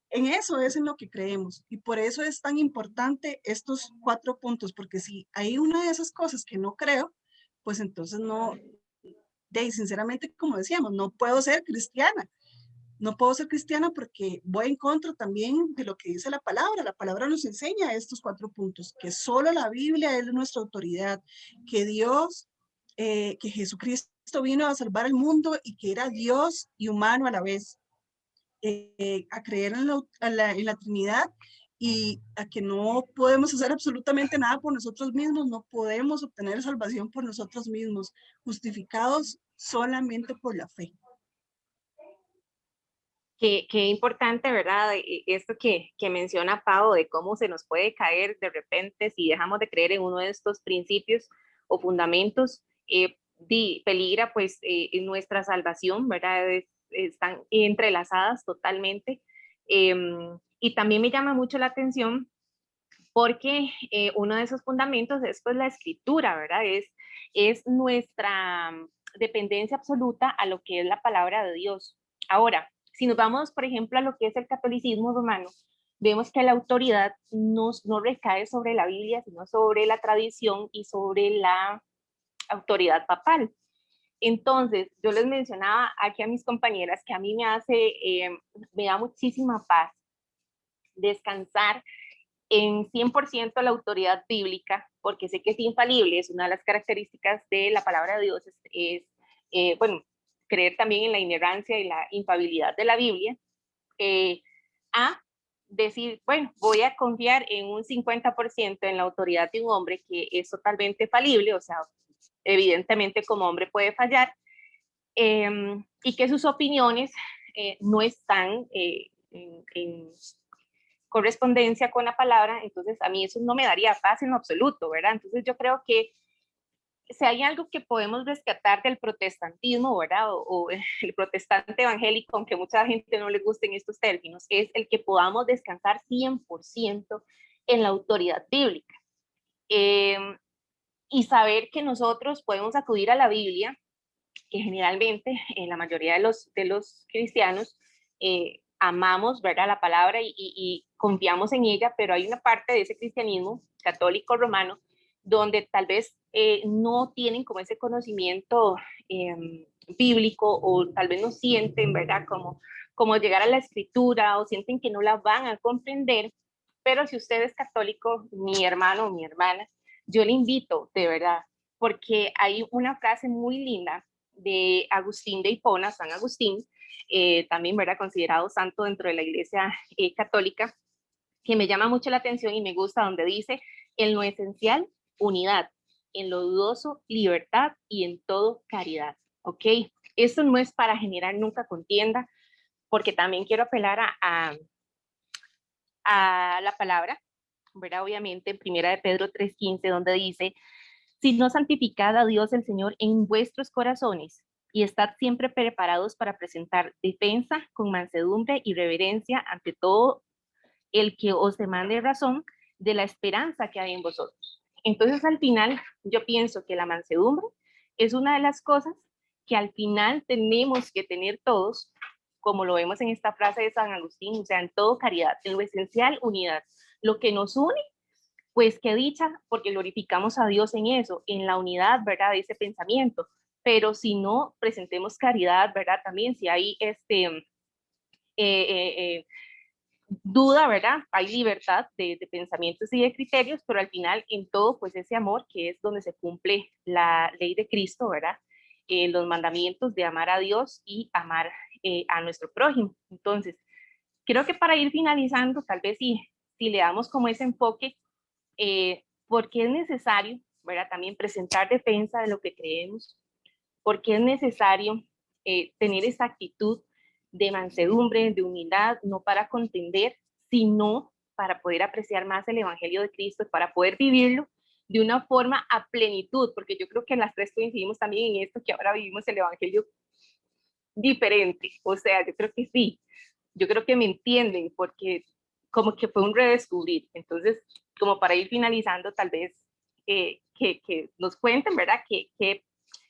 en eso es en lo que creemos y por eso es tan importante estos 4 puntos, porque si hay una de esas cosas que no creo, pues entonces no, sinceramente, como decíamos, no puedo ser cristiana. No puedo ser cristiana porque voy en contra también de lo que dice la palabra. La palabra nos enseña estos 4 puntos, que solo la Biblia es nuestra autoridad, que Dios, que Jesucristo vino a salvar al mundo y que era Dios y humano a la vez. a creer en la Trinidad y a que no podemos hacer absolutamente nada por nosotros mismos, no podemos obtener salvación por nosotros mismos, justificados solamente por la fe. Qué importante, ¿verdad? Esto que menciona Pau, de cómo se nos puede caer de repente si dejamos de creer en uno de estos principios o fundamentos, peligra pues en nuestra salvación, ¿verdad? Están entrelazadas totalmente. Y también me llama mucho la atención porque uno de esos fundamentos es pues la escritura, ¿verdad? Es nuestra dependencia absoluta a lo que es la palabra de Dios. Ahora, si nos vamos, por ejemplo, a lo que es el catolicismo romano, vemos que la autoridad no recae sobre la Biblia, sino sobre la tradición y sobre la autoridad papal. Entonces, yo les mencionaba aquí a mis compañeras que a mí me da muchísima paz descansar en 100% la autoridad bíblica, porque sé que es infalible, es una de las características de la palabra de Dios, bueno, creer también en la inerrancia y la infalibilidad de la Biblia, a decir, bueno, voy a confiar en un 50% en la autoridad de un hombre que es totalmente falible, o sea, evidentemente como hombre puede fallar, y que sus opiniones no están en correspondencia con la palabra, entonces a mí eso no me daría paz en lo absoluto, ¿verdad? Entonces yo creo que si hay algo que podemos rescatar del protestantismo, ¿verdad? O el protestante evangélico, aunque a mucha gente no le gusten estos términos, es el que podamos descansar 100% en la autoridad bíblica. Y saber que nosotros podemos acudir a la Biblia, que generalmente en la mayoría de los cristianos amamos, ¿verdad?, la palabra y confiamos en ella, pero hay una parte de ese cristianismo católico romano donde tal vez no tienen como ese conocimiento bíblico o tal vez no sienten, ¿verdad?, como llegar a la escritura o sienten que no la van a comprender, pero si usted es católico, mi hermano o mi hermana, yo le invito de verdad, porque hay una frase muy linda de Agustín de Hipona, San Agustín, también, ¿verdad?, considerado santo dentro de la Iglesia católica, que me llama mucho la atención y me gusta, donde dice, en lo esencial, unidad, en lo dudoso, libertad y en todo, caridad, ¿ok? Esto no es para generar nunca contienda, porque también quiero apelar a la palabra, ¿verdad? Obviamente, en primera de Pedro 3:15, donde dice, sino santificad a Dios el Señor en vuestros corazones y estad siempre preparados para presentar defensa con mansedumbre y reverencia ante todo el que os demande razón de la esperanza que hay en vosotros. Entonces, al final, yo pienso que la mansedumbre es una de las cosas que al final tenemos que tener todos, como lo vemos en esta frase de San Agustín, o sea, en todo caridad, en lo esencial, unidad. Lo que nos une, pues qué dicha, porque glorificamos a Dios en eso, en la unidad, ¿verdad?, de ese pensamiento. Pero si no, presentemos caridad, ¿verdad?, también, si hay duda, ¿verdad?, hay libertad de pensamientos y de criterios, pero al final en todo, pues ese amor que es donde se cumple la ley de Cristo, ¿verdad?, los mandamientos de amar a Dios y amar a nuestro prójimo. Entonces, creo que para ir finalizando, tal vez si le damos como ese enfoque, porque es necesario, ¿verdad?, también presentar defensa de lo que creemos, porque es necesario tener esa actitud de mansedumbre, de humildad, no para contender, sino para poder apreciar más el Evangelio de Cristo, para poder vivirlo de una forma a plenitud, porque yo creo que las tres coincidimos también en esto, que ahora vivimos el Evangelio diferente, o sea, yo creo que sí, yo creo que me entienden, porque como que fue un redescubrir. Entonces, como para ir finalizando, tal vez que nos cuenten, ¿verdad?, ¿qué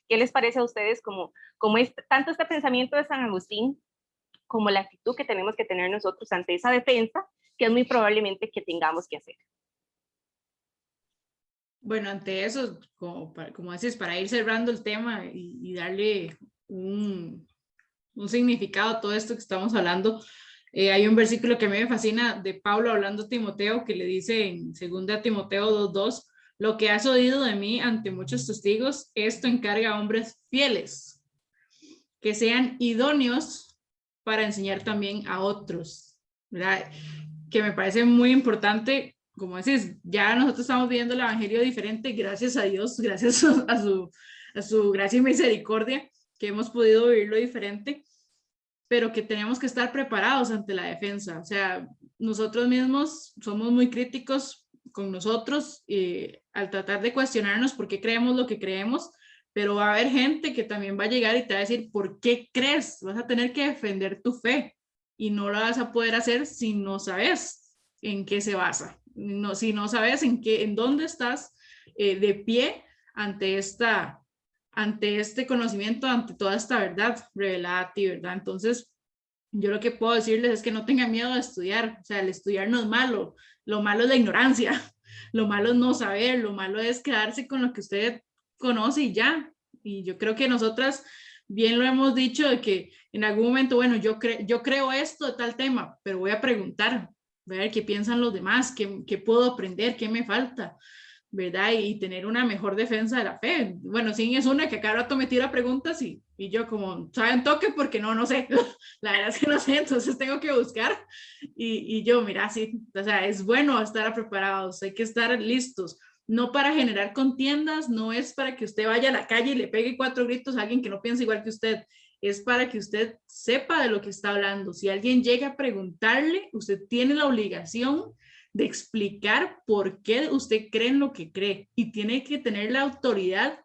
les parece a ustedes como es tanto este pensamiento de San Agustín como la actitud que tenemos que tener nosotros ante esa defensa, que es muy probablemente que tengamos que hacer? Bueno, ante eso, como decís, para ir cerrando el tema y darle un significado a todo esto que estamos hablando, hay un versículo que a mí me fascina de Pablo hablando a Timoteo, que le dice en 2 Timoteo 2:2, lo que has oído de mí ante muchos testigos, esto encarga a hombres fieles, que sean idóneos para enseñar también a otros, ¿verdad? Que me parece muy importante. Como decís, ya nosotros estamos viendo el evangelio diferente, gracias a Dios, gracias a su gracia y misericordia, que hemos podido vivirlo diferente, pero que tenemos que estar preparados ante la defensa. O sea, nosotros mismos somos muy críticos con nosotros al tratar de cuestionarnos por qué creemos lo que creemos, pero va a haber gente que también va a llegar y te va a decir, ¿por qué crees? Vas a tener que defender tu fe y no lo vas a poder hacer si no sabes en qué se basa, no, si no sabes en dónde estás de pie ante este conocimiento, ante toda esta verdad revelada a ti, ¿verdad? Entonces, yo lo que puedo decirles es que no tengan miedo de estudiar. O sea, el estudiar no es malo, lo malo es la ignorancia, lo malo es no saber, lo malo es quedarse con lo que usted conoce y ya. Y yo creo que nosotras bien lo hemos dicho de que en algún momento, bueno, yo creo esto de tal tema, pero voy a preguntar, voy a ver qué piensan los demás, qué puedo aprender, qué me falta, ¿verdad? Y tener una mejor defensa de la fe. Bueno, sí, es una que cada rato me tira preguntas y yo como, ¿saben toque? Porque no sé, la verdad es que no sé, entonces tengo que buscar y yo, mira, sí, o sea, es bueno estar preparados, hay que estar listos, no para generar contiendas, no es para que usted vaya a la calle y le pegue 4 gritos a alguien que no piensa igual que usted, es para que usted sepa de lo que está hablando. Si alguien llega a preguntarle, usted tiene la obligación de explicar por qué usted cree en lo que cree y tiene que tener la autoridad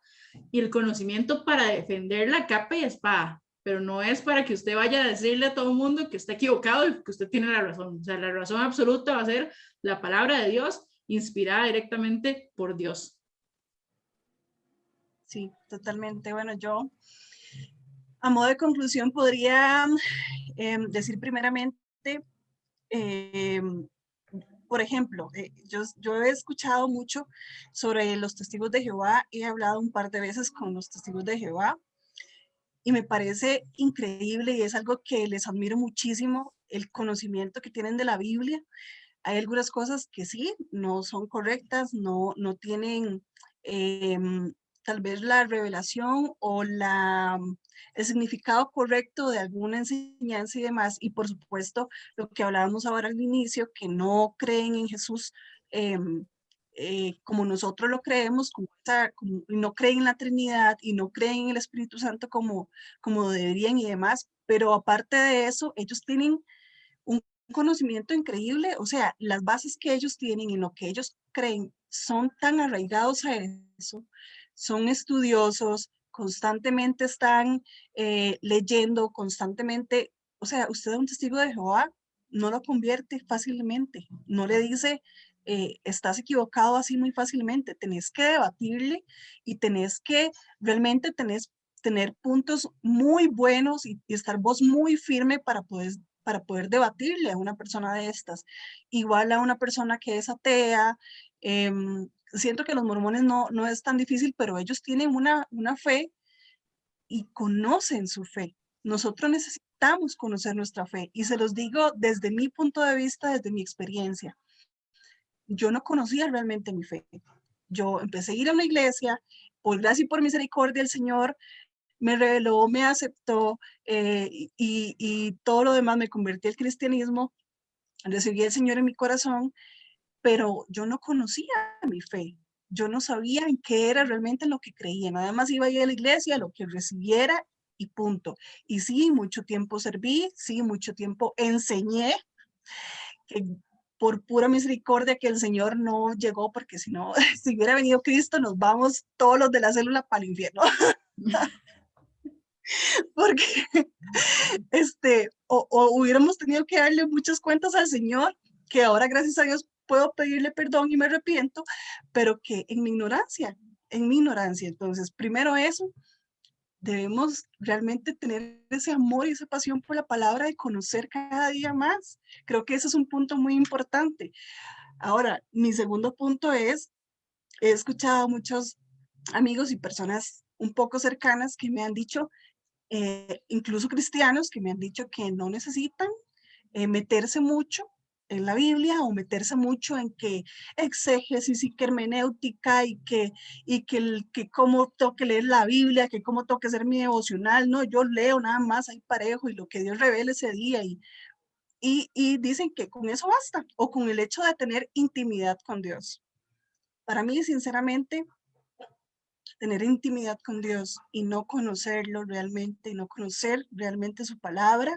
y el conocimiento para defender la capa y espada, pero no es para que usted vaya a decirle a todo el mundo que está equivocado y que usted tiene la razón. O sea, la razón absoluta va a ser la palabra de Dios inspirada directamente por Dios. Sí, totalmente. Bueno, yo a modo de conclusión podría decir primeramente, por ejemplo, yo he escuchado mucho sobre los testigos de Jehová, he hablado un par de veces con los testigos de Jehová y me parece increíble y es algo que les admiro muchísimo, el conocimiento que tienen de la Biblia. Hay algunas cosas que sí, no son correctas, no tienen tal vez la revelación o el significado correcto de alguna enseñanza y demás. Y por supuesto, lo que hablábamos ahora al inicio, que no creen en Jesús como nosotros lo creemos, no creen en la Trinidad y no creen en el Espíritu Santo como deberían y demás. Pero aparte de eso, ellos tienen un conocimiento increíble, o sea, las bases que ellos tienen en lo que ellos creen son tan arraigados a eso, son estudiosos, constantemente están leyendo, constantemente, o sea, usted es un testigo de Jehová, no lo convierte fácilmente, no le dice, estás equivocado así muy fácilmente, tenés que debatirle y tenés que realmente tener puntos muy buenos y estar vos muy firme para poder debatirle a una persona de estas. Igual a una persona que es atea, siento que los mormones no es tan difícil, pero ellos tienen una fe y conocen su fe. Nosotros necesitamos conocer nuestra fe y se los digo desde mi punto de vista, desde mi experiencia. Yo no conocía realmente mi fe. Yo empecé a ir a una iglesia, por gracia y por misericordia el Señor me reveló, me aceptó y todo lo demás, me convertí al cristianismo, recibí al Señor en mi corazón, pero yo no conocía mi fe. Yo no sabía en qué era realmente lo que creía. Nada más iba a ir a la iglesia, lo que recibiera y punto. Y sí, mucho tiempo serví, sí, mucho tiempo enseñé, que por pura misericordia que el Señor no llegó, porque si no, si hubiera venido Cristo, nos vamos todos los de la célula para el infierno. Porque o hubiéramos tenido que darle muchas cuentas al Señor, que ahora gracias a Dios puedo pedirle perdón y me arrepiento, pero que en mi ignorancia. Entonces, primero eso, debemos realmente tener ese amor y esa pasión por la palabra de conocer cada día más. Creo que ese es un punto muy importante. Ahora, mi segundo punto es, he escuchado a muchos amigos y personas un poco cercanas que me han dicho, incluso cristianos que me han dicho que no necesitan meterse mucho en la Biblia o meterse mucho en que exégesis y que hermenéutica que cómo tengo que leer la Biblia, que cómo tengo que hacer mi devocional. No, yo leo nada más ahí parejo y lo que Dios revele ese día y dicen que con eso basta o con el hecho de tener intimidad con Dios. Para mí, sinceramente, tener intimidad con Dios y no conocerlo realmente, y no conocer realmente su palabra,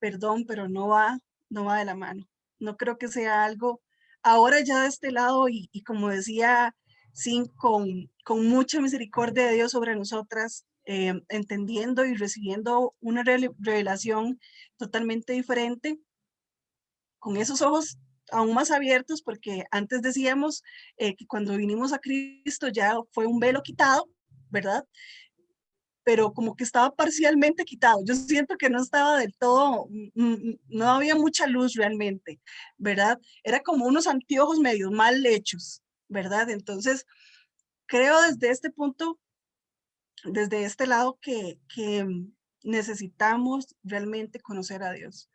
perdón, pero no va de la mano. No creo que sea algo, ahora ya de este lado y como decía, sin, con mucha misericordia de Dios sobre nosotras, entendiendo y recibiendo una revelación totalmente diferente, con esos ojos aún más abiertos, porque antes decíamos que cuando vinimos a Cristo ya fue un velo quitado, ¿verdad? Pero como que estaba parcialmente quitado. Yo siento que no estaba del todo, no había mucha luz realmente, ¿verdad? Era como unos anteojos medio mal hechos, ¿verdad? Entonces, creo desde este punto, desde este lado, que necesitamos realmente conocer a Dios.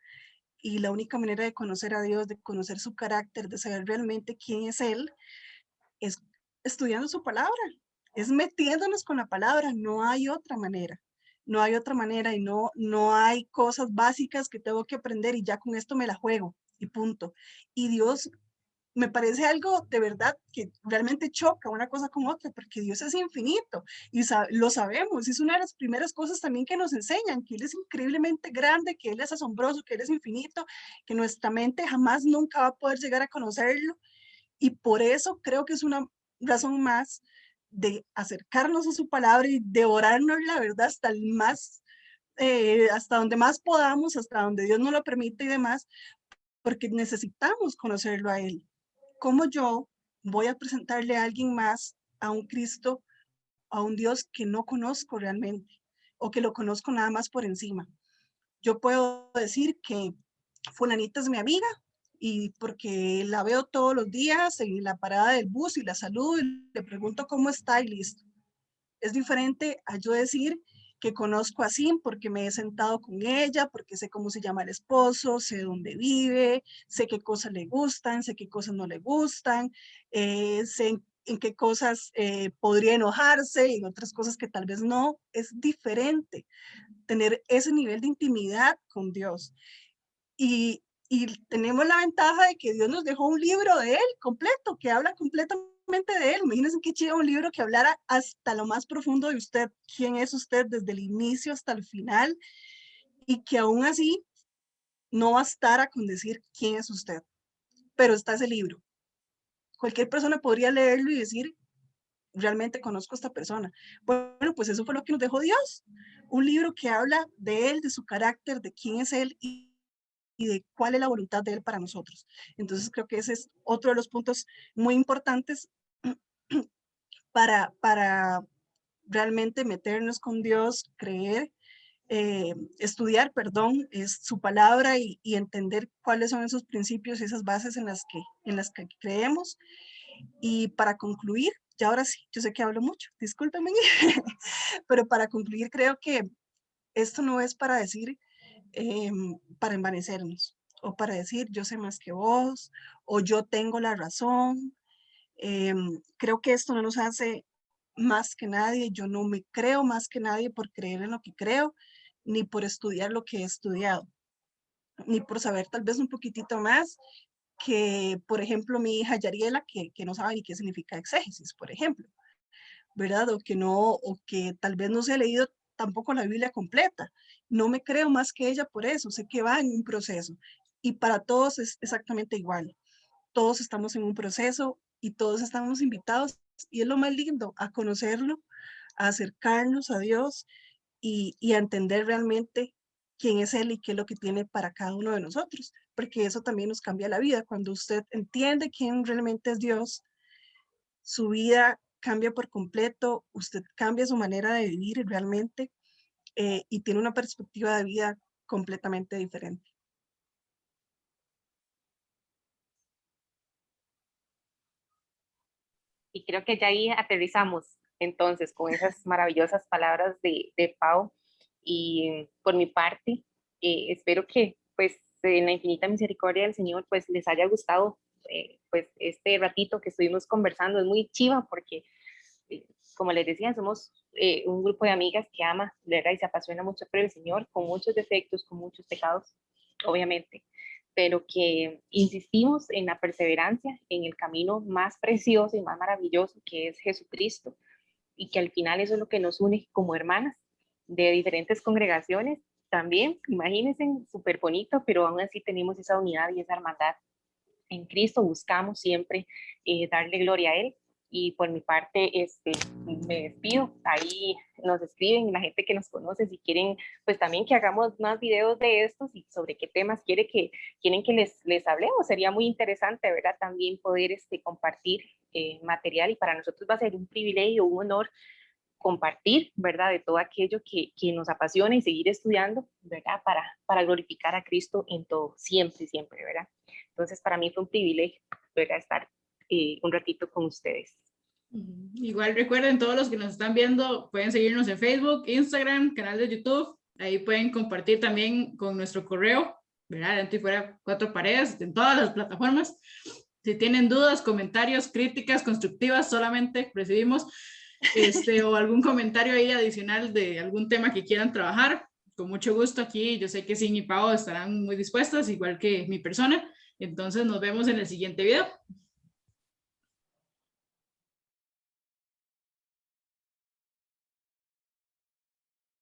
Y la única manera de conocer a Dios, de conocer su carácter, de saber realmente quién es Él, es estudiando su palabra, es metiéndonos con la palabra, no hay otra manera. No hay otra manera y no hay cosas básicas que tengo que aprender y ya con esto me la juego y punto. Y Dios me parece algo de verdad que realmente choca una cosa con otra, porque Dios es infinito y lo sabemos, es una de las primeras cosas también que nos enseñan, que Él es increíblemente grande, que Él es asombroso, que Él es infinito, que nuestra mente jamás nunca va a poder llegar a conocerlo y por eso creo que es una razón más de acercarnos a su palabra y devorarnos la verdad hasta el más, hasta donde más podamos, hasta donde Dios nos lo permite y demás, porque necesitamos conocerlo a Él. ¿Cómo yo voy a presentarle a alguien más a un Cristo, a un Dios que no conozco realmente o que lo conozco nada más por encima? Yo puedo decir que fulanita es mi amiga y porque la veo todos los días en la parada del bus y la saludo y le pregunto cómo está y listo. Es diferente a yo decir que conozco a Sim porque me he sentado con ella, porque sé cómo se llama el esposo, sé dónde vive, sé qué cosas le gustan, sé qué cosas no le gustan, sé en qué cosas podría enojarse y en otras cosas que tal vez no. Es diferente tener ese nivel de intimidad con Dios. Y tenemos la ventaja de que Dios nos dejó un libro de Él completo, que habla completamente de Él. Imagínense qué chido un libro que hablara hasta lo más profundo de usted, quién es usted desde el inicio hasta el final, y que aún así no bastara con decir quién es usted, pero está ese libro. Cualquier persona podría leerlo y decir, realmente conozco a esta persona. Bueno, pues eso fue lo que nos dejó Dios, un libro que habla de Él, de su carácter, de quién es Él y de cuál es la voluntad de Él para nosotros. Entonces creo que ese es otro de los puntos muy importantes para realmente meternos con Dios, creer, estudiar, perdón, es su palabra y entender cuáles son esos principios y esas bases en las que creemos. Y para concluir, ya ahora sí, yo sé que hablo mucho, discúlpenme, pero para concluir creo que esto no es para decir, para envanecernos o para decir yo sé más que vos o yo tengo la razón. Creo que esto no nos hace más que nadie. Yo no me creo más que nadie por creer en lo que creo, ni por estudiar lo que he estudiado, ni por saber tal vez un poquitito más que, por ejemplo, mi hija Yariela, que no sabe ni qué significa exégesis, por ejemplo, ¿verdad? O que no, o que tal vez no se ha leído tampoco la Biblia completa. No me creo más que ella por eso, sé que va en un proceso y para todos es exactamente igual. Todos estamos en un proceso y todos estamos invitados y es lo más lindo, a conocerlo, a acercarnos a Dios y a entender realmente quién es Él y qué es lo que tiene para cada uno de nosotros, porque eso también nos cambia la vida. Cuando usted entiende quién realmente es Dios, su vida cambia por completo, usted cambia su manera de vivir realmente y tiene una perspectiva de vida completamente diferente. Y creo que ya ahí aterrizamos entonces con esas maravillosas palabras de Pau. Y por mi parte, espero que pues en la infinita misericordia del Señor, pues les haya gustado pues este ratito que estuvimos conversando. Es muy chiva porque, como les decía, somos un grupo de amigas que ama, ¿verdad? Y se apasiona mucho por el Señor, con muchos defectos, con muchos pecados, obviamente, pero que insistimos en la perseverancia, en el camino más precioso y más maravilloso que es Jesucristo, y que al final eso es lo que nos une como hermanas de diferentes congregaciones. También, imagínense, súper bonito, pero aún así tenemos esa unidad y esa hermandad en Cristo. Buscamos siempre darle gloria a Él. Y por mi parte, me despido. Ahí nos escriben la gente que nos conoce si quieren, pues también que hagamos más videos de estos y sobre qué temas quieren que les hablemos. Sería muy interesante, ¿verdad? También poder compartir material, y para nosotros va a ser un privilegio, un honor compartir, ¿verdad? De todo aquello que nos apasiona y seguir estudiando, ¿verdad? Para glorificar a Cristo en todo, siempre, siempre, ¿verdad? Entonces, para mí fue un privilegio, ¿verdad? Estar un ratito con ustedes. Igual recuerden, todos los que nos están viendo pueden seguirnos en Facebook, Instagram, canal de YouTube. Ahí pueden compartir también con nuestro correo, ¿verdad? Dentro y fuera cuatro paredes, en todas las plataformas. Si tienen dudas, comentarios, críticas constructivas, solamente recibimos o algún comentario ahí adicional de algún tema que quieran trabajar. Con mucho gusto aquí, yo sé que Sin y Pau estarán muy dispuestas, igual que mi persona. Entonces nos vemos en el siguiente video.